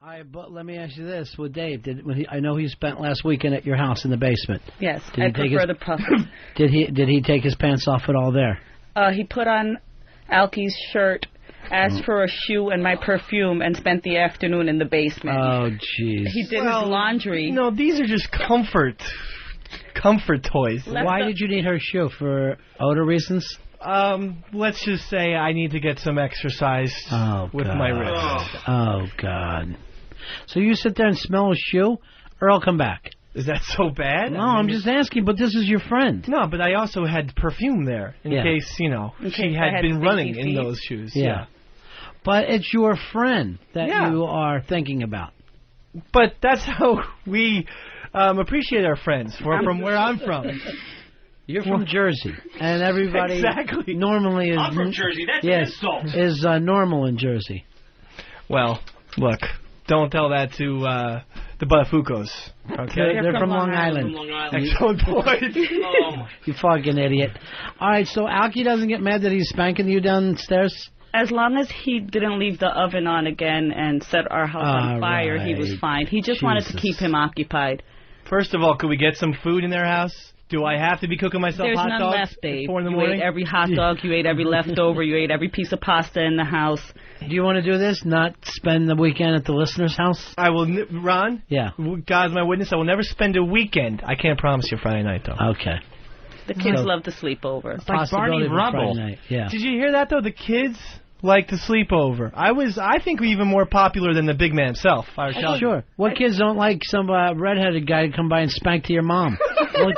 All right, but let me ask you this: with Dave, I know he spent last weekend at your house in the basement. Yes, I prefer the puff. Did he take his pants off at all there? He put on Alky's shirt, asked for a shoe and my perfume, and spent the afternoon in the basement. Oh, jeez. He did his laundry. No, these are just comfort toys. Why did you need her shoe? For odor reasons? Let's just say I need to get some exercise with my wrist. Oh, God. So you sit there and smell a shoe, or I'll come back. Is that so bad? No, I'm just asking, but this is your friend. No, but I also had perfume there in case, she had been running in those shoes. Yeah. But it's your friend that you are thinking about. But that's how we appreciate our friends from where I'm from. You're from Jersey, and everybody normally is... I'm from Jersey. That's an insult. Is normal in Jersey. Well, look, don't tell that to the Buttafuocos. Okay, they're from Long Island. Excellent point. You fucking idiot. All right, so Alky doesn't get mad that he's spanking you downstairs? As long as he didn't leave the oven on again and set our house on fire, he was fine. He just wanted to keep him occupied. First of all, could we get some food in their house? Do I have to be cooking myself hot dogs? There's none left, Dave. 4 in the you morning? ate every hot dog, you ate every leftover, you ate every piece of pasta in the house. Do you want to do this? Not spend the weekend at the listener's house? I will, Ron? Yeah. God's my witness, I will never spend a weekend. I can't promise you Friday night, though. Okay. The kids love to sleep over. It's like Barney Rubble. Yeah. Did you hear that, though? The kids like to sleep over. I think we're even more popular than the big man himself. Sure. What kids don't like some redheaded guy to come by and spank to your mom? What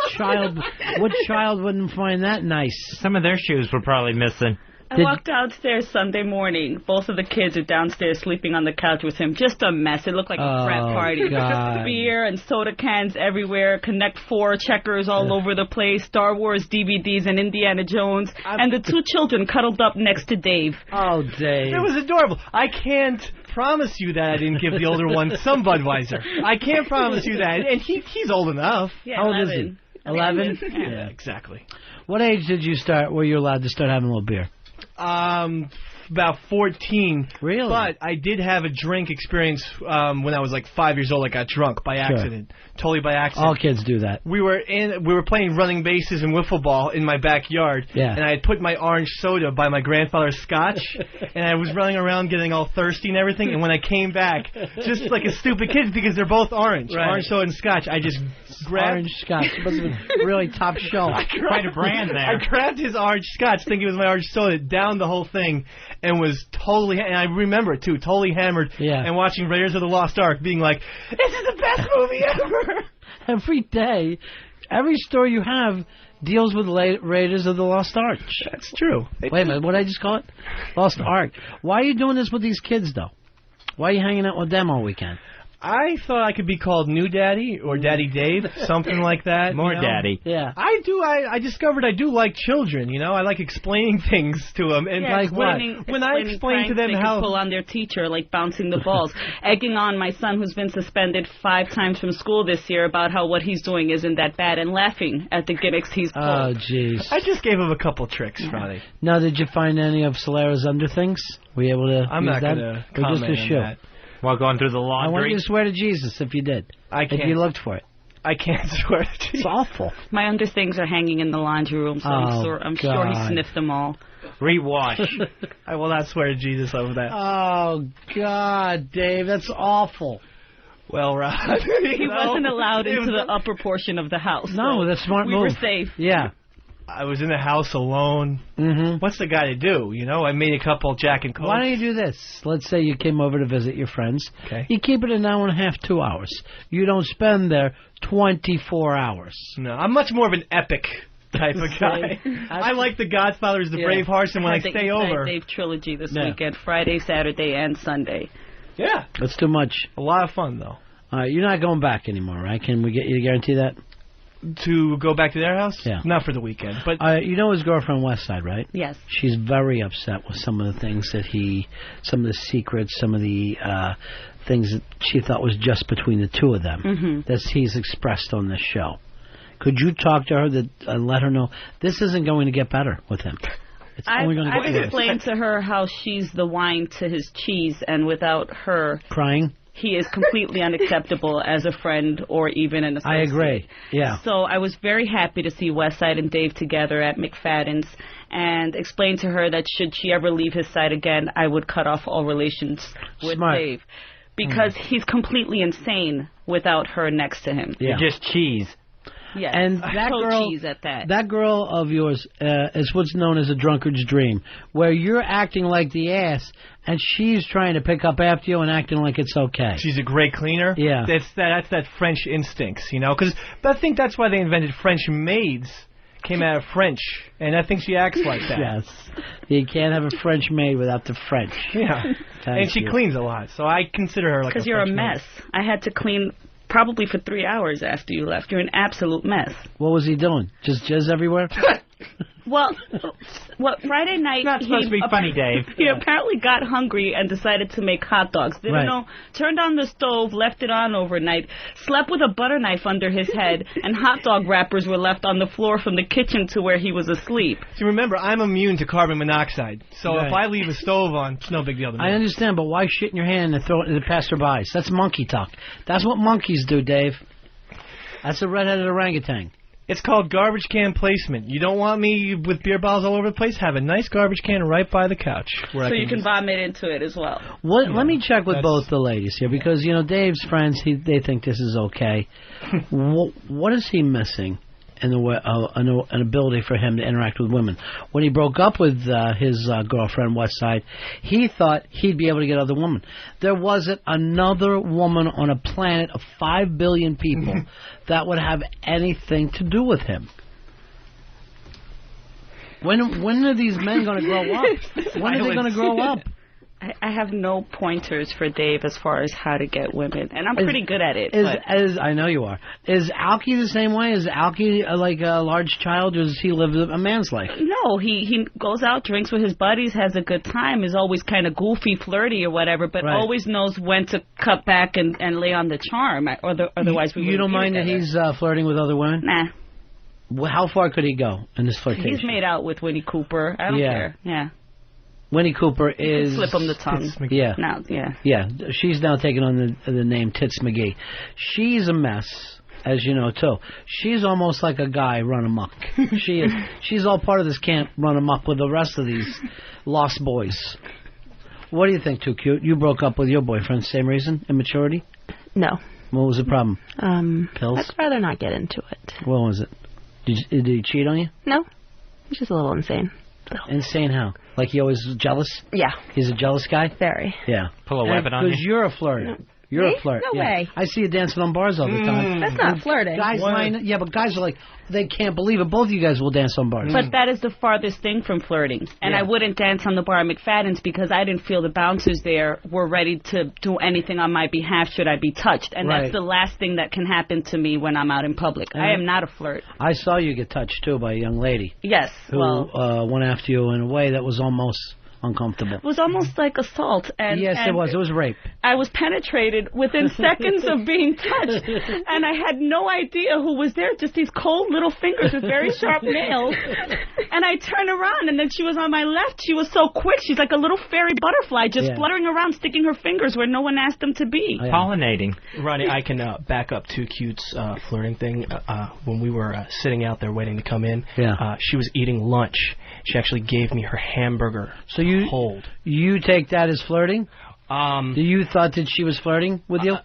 child wouldn't find that nice? Some of their shoes were probably missing. I walked downstairs Sunday morning. Both of the kids are downstairs sleeping on the couch with him. Just a mess. It looked like a frat party. God. Beer and soda cans everywhere. Connect 4 checkers all over the place. Star Wars DVDs and Indiana Jones. And the 2 children cuddled up next to Dave. Oh, Dave. It was adorable. I can't promise you that I didn't give the older one some Budweiser. I can't promise you that. And he's old enough. Yeah, how old is he? 11? Yeah, exactly. What age were you allowed to start having a little beer? About 14. Really? But I did have a drink experience when I was like 5 years old. I got drunk by accident. Sure. Totally by accident. All kids do that. We were playing running bases and wiffle ball in my backyard. Yeah. And I had put my orange soda by my grandfather's scotch. And I was running around getting all thirsty and everything. And when I came back, just like a stupid kid because they're both orange. Right. Orange soda and scotch. I just grabbed... Orange scotch. Really top shelf. Quite a brand there. I grabbed his orange scotch thinking it was my orange soda, down the whole thing, and was totally... And I remember it, too. Totally hammered. Yeah. And watching Raiders of the Lost Ark being like, this is the best movie ever! Every day, every story you have deals with Raiders of the Lost Ark. That's true. Wait a minute, what did I just call it? Lost Ark. Why are you doing this with these kids, though? Why are you hanging out with them all weekend? I thought I could be called New Daddy or Daddy Dave, something like that. More Daddy. Yeah. I discovered I do like children, I like explaining things to them. And like what? When I explain to them how... pull on their teacher, like bouncing the balls. Egging on my son, who's been suspended 5 times from school this year, about how what he's doing isn't that bad, and laughing at the gimmicks he's pulled. Oh, jeez. I just gave him a couple tricks, Ronnie. Now, did you find any of Silera's underthings? Were you able to I'm use not going to comment just a on shoe? that. While going through the laundry. I want you to swear to Jesus if you did. I can't. If you looked for it. I can't swear to Jesus. It's awful. My underthings are hanging in the laundry room, so I'm sure he sniffed them all. Rewash. I will not swear to Jesus over that. Oh, God, Dave, that's awful. Well, Rod. He wasn't allowed into the upper portion of the house. No, that's a smart move. We were safe. Yeah. I was in the house alone. Mm-hmm. What's the guy to do? I made a couple Jack and Cokes. Why don't you do this? Let's say you came over to visit your friends. Okay. You keep it an hour and a half, 2 hours. You don't spend there 24 hours. No, I'm much more of an epic type of guy. I like the Godfathers, the Bravehearts, and when I stay over... Dave trilogy this weekend, Friday, Saturday, and Sunday. Yeah. That's too much. A lot of fun, though. All right, you're not going back anymore, right? Can we get you to guarantee that? To go back to their house? Yeah. Not for the weekend. But you know his girlfriend Westside, right? Yes. She's very upset with some of the things that some of the secrets, some of the things that she thought was just between the two of them that he's expressed on this show. Could you talk to her and let her know this isn't going to get better with him? It's only going to get worse. I've explained to her how she's the wine to his cheese, and without her... Crying? he is completely unacceptable as a friend or even an associate. I agree. Yeah. So I was very happy to see Westside and Dave together at McFadden's and explained to her that should she ever leave his side again, I would cut off all relations with Smart. Dave. Because he's completely insane without her next to him. Yeah. You're just cheese. Yes. And that Toe girl, cheese at that. that girl of yours is what's known as a drunkard's dream, where you're acting like the ass, and she's trying to pick up after you and acting like it's okay. She's a great cleaner. Yeah. That's that French instincts, you know. But I think that's why they invented French maids. Came out of French, and I think she acts like that. Yes. You can't have a French maid without the French. Yeah. And she you. cleans a lot, so I consider her like a Because you're a French maid. mess. I had to clean probably for 3 hours after you left. You're an absolute mess. What was he doing? Just jizz everywhere? Well, Friday night... Not supposed to be funny, Dave. He apparently got hungry and decided to make hot dogs. Didn't know. Turned on the stove, left it on overnight, slept with a butter knife under his head, and hot dog wrappers were left on the floor from the kitchen to where he was asleep. See, remember, I'm immune to carbon monoxide, so Right. if I leave a stove on, it's no big deal to me. I understand, but why shit in your hand and throw it to the passerbys? That's monkey talk. That's what monkeys do, Dave. That's a redheaded orangutan. It's called garbage can placement. You don't want me with beer bottles all over the place? Have a nice garbage can right by the couch. Where So I you can just- vomit into it as well. Let me check with that's- both the ladies here, because, Dave's friends, they think this is okay. What is he missing in the way, an ability for him to interact with women? When he broke up with his girlfriend, Westside, he thought he'd be able to get other women. There wasn't another woman on a planet of 5 billion people that would have anything to do with him. When are these men going to grow up? When are they going to grow up? I have no pointers for Dave as far as how to get women, and I'm pretty good at it. But I know you are. Is Alki the same way? Is Alki like a large child, or does he live a man's life? no, he goes out, drinks with his buddies, has a good time, is always kind of goofy, flirty or whatever, but Right. always knows when to cut back and lay on the charm, otherwise we You wouldn't don't be mind that together. he's flirting with other women? Nah. Well, how far could he go in this flirtation? He's made out with Winnie Cooper. I don't care. Yeah. Winnie Cooper is... Slip him the tongue. Yeah. Now, yeah. Yeah, she's now taking on the name Tits McGee. She's a mess, as you know, too. She's almost like a guy run amok. She is. She's all part of this camp run amok with the rest of these lost boys. What do you think, Too Cute? You broke up with your boyfriend. Same reason? Immaturity? No. What was the problem? Pills? I'd rather not get into it. What was it? Did he cheat on you? No. He's just a little insane. Insane how? Like he always was jealous? Yeah. He's a jealous guy? Very. Yeah. Pull a weapon on Because you? you're a flirt. You're Me? a flirt. No yeah. way. I see you dancing on bars all the time. That's not flirting. Guys but guys are like, they can't believe it. Both of you guys will dance on bars. But that is the farthest thing from flirting. And Yeah. I wouldn't dance on the bar at McFadden's because I didn't feel the bouncers there were ready to do anything on my behalf should I be touched. And Right. that's the last thing that can happen to me when I'm out in public. I am not a flirt. I saw you get touched, too, by a young lady Yes. who Well, went after you in a way that was almost uncomfortable. it was almost like assault. And, Yes, and it was. It was rape. I was penetrated within seconds of being touched, and I had no idea who was there, just these cold little fingers with very sharp nails. And I turned around, and then she was on my left. She was so quick. She's like a little fairy butterfly just Yeah. fluttering around, sticking her fingers where no one asked them to be. Yeah. Pollinating. Ronnie, I can back up Too Cute's flirting thing. When we were sitting out there waiting to come in, Yeah. she was eating lunch. She actually gave me her hamburger. So you cold. You take that as flirting? Do you thought that she was flirting with you?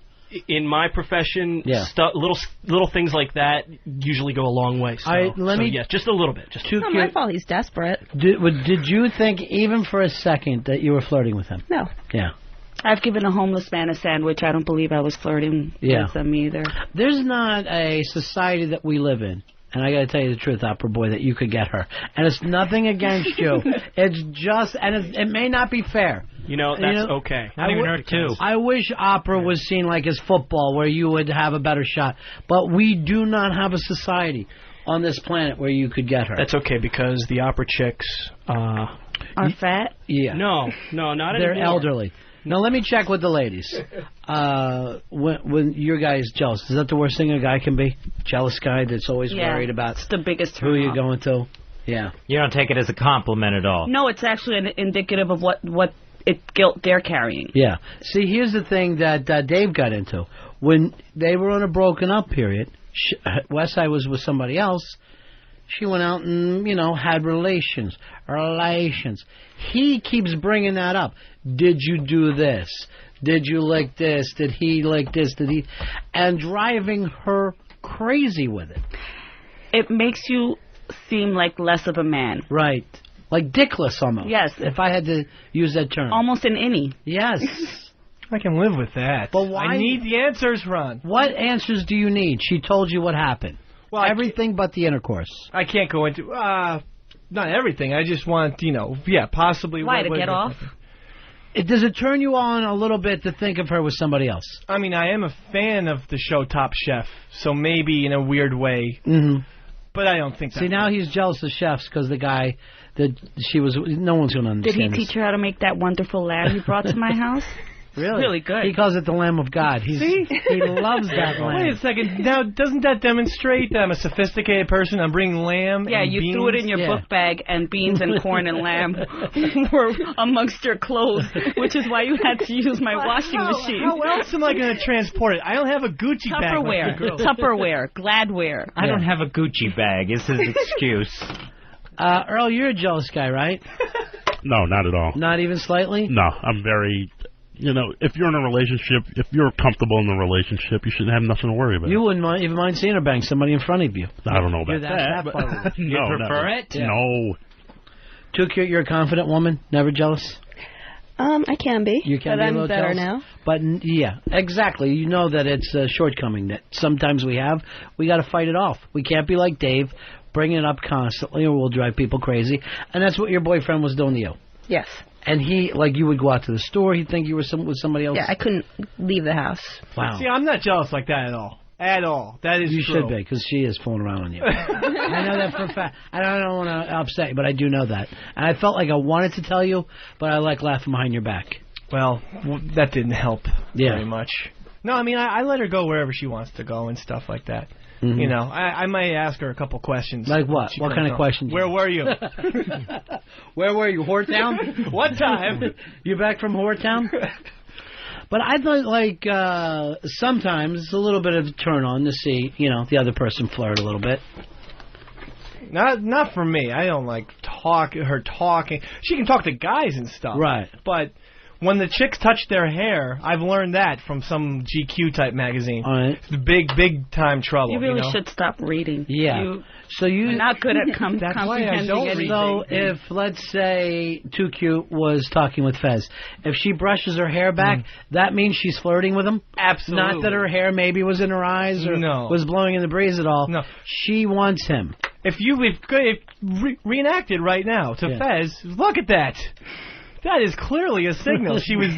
In my profession, Yeah. little things like that usually go a long way. So, yes, just a little bit. Just Too Not Cute. my fault. He's desperate. Did you think even for a second that you were flirting with him? No. Yeah. I've given a homeless man a sandwich. I don't believe I was flirting Yeah. with them either. There's not a society that we live in, and I got to tell you the truth, Opera Boy, that you could get her. And it's nothing against you. It's just, and it may not be fair. that's okay. Not even her, too. I wish opera was seen like as football, where you would have a better shot. But we do not have a society on this planet where you could get her. That's okay because the opera chicks. Are fat? Yeah. No, not They're anymore. elderly. Now, let me check with the ladies. When your guy is jealous, is that the worst thing a guy can be? Jealous guy that's always Yeah, worried about it's the biggest who turn you're off. going to? Yeah. You don't take it as a compliment at all. No, it's actually indicative of what guilt they're carrying. Yeah. See, here's the thing that Dave got into. When they were on a broken up period, Westside was with somebody else. She went out and, had relations. He keeps bringing that up. Did you do this? Did you like this? Did he like this? Did he? And driving her crazy with it. It makes you seem like less of a man. Right. Like dickless almost. Yes. If I had to use that term. Almost an innie. Yes. I can live with that. But why? I need the answers, Ron. What answers do you need? She told you what happened. Well, everything but the intercourse. I can't go into not everything. I just want, possibly. Why, to get off? Does it turn you on a little bit to think of her with somebody else? I mean, I am a fan of the show Top Chef, so maybe in a weird way. Mm-hmm. But I don't think that. See, now he's jealous of chefs because the guy that she was, no one's going to understand. Did he teach her how to make that wonderful lamb you brought to my house? Really? Really good. He calls it the Lamb of God. He loves that lamb. Wait a second. Now, doesn't that demonstrate that I'm a sophisticated person? I'm bringing lamb and you beans? threw it in your book bag, and beans and corn and lamb were amongst your clothes, which is why you had to use my washing machine. How else am I going to transport it? I don't have a Gucci bag. Tupperware, Gladware. I don't have a Gucci bag. It's his excuse. Earl, you're a jealous guy, right? No, not at all. Not even slightly? No, I'm very... if you're in a relationship, if you're comfortable in the relationship, you shouldn't have nothing to worry about. You wouldn't even mind seeing her bang somebody in front of you. I don't know about that. You prefer it? Yeah. No. Too cute, you're a confident woman, never jealous? I can be, you can but be I'm a little better jealous. now. But, yeah, exactly. You know that it's a shortcoming that sometimes we have. We got to fight it off. We can't be like Dave, bringing it up constantly, or we'll drive people crazy. And that's what your boyfriend was doing to you. Yes. And he, you would go out to the store, he'd think you were with somebody else? Yeah, I couldn't leave the house. Wow. See, I'm not jealous like that at all. At all. That is You true. should be, because she is fooling around on you. I know that for a fact. I don't want to upset you, but I do know that. And I felt like I wanted to tell you, but I like laughing behind your back. Well, that didn't help very much. No, I mean, I let her go wherever she wants to go and stuff like that. Mm-hmm. I might ask her a couple questions. Like what? What kind of questions? Where were you? Where were you? Whoretown? What time? You back from Whoretown? But I thought, sometimes it's a little bit of a turn on to see, the other person flirt a little bit. Not for me. I don't like her talking. She can talk to guys and stuff. Right. But when the chicks touch their hair, I've learned that from some GQ type magazine. All right. It's big time trouble. You really should stop reading. Yeah. You're not good at That's why I don't read. So if, let's say, Too Cute was talking with Fez, if she brushes her hair back, that means she's flirting with him? Absolutely. Not that her hair maybe was in her eyes or was blowing in the breeze at all. No. She wants him. If reenact it right now to Fez, look at that. That is clearly a signal. She was.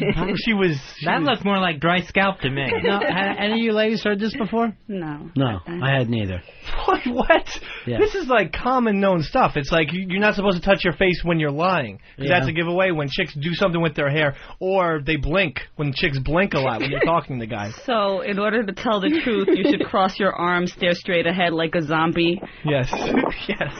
That looked more like dry scalp to me. No, had any of you ladies heard this before? No. No, I hadn't either. What? Yeah. This is like common known stuff. It's like you're not supposed to touch your face when you're lying. Because that's a giveaway when chicks do something with their hair, or they blink when chicks blink a lot when you're talking to guys. So in order to tell the truth, you should cross your arms, stare straight ahead like a zombie. Yes. Yes.